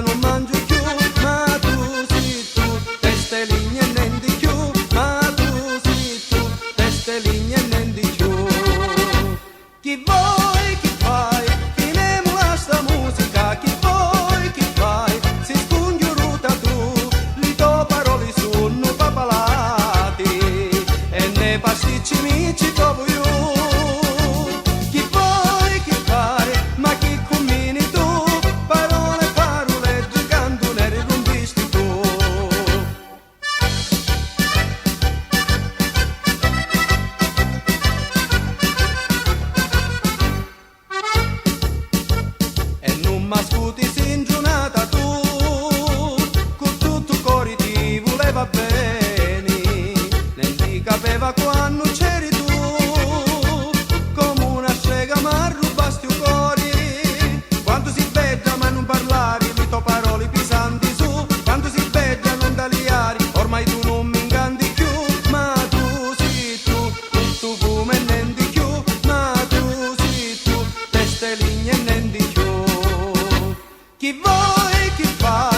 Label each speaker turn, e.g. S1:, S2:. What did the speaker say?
S1: non mangio più, ma tu sei tu, testeligne e niente più, ma tu sei tu, testeligne e niente più. Chi vuoi, chi fai, chi ne mula sta musica, chi vuoi, chi fai, si scongiuruta tu, li to parole sono papalati, e ne pasticci mi ci trovo io. Chi vuoi, chi fai, ma chi combini tu, parole, parole, giocando ne rirumbisti tu. E non m'ascuti in giornata tu, con tutto il cuore ti voleva bene, non ti capeva quando c'eri tu, come una strega ma rubasti il cuore, quando si bella ma non parlavi, le tue parole pesanti su, quando si bella non tagliari, ormai tu non mi incanti più, ma tu sei tu, tutto come niente più, ma tu sei tu, testeligne e niente più. Chi vuoi, chi fa?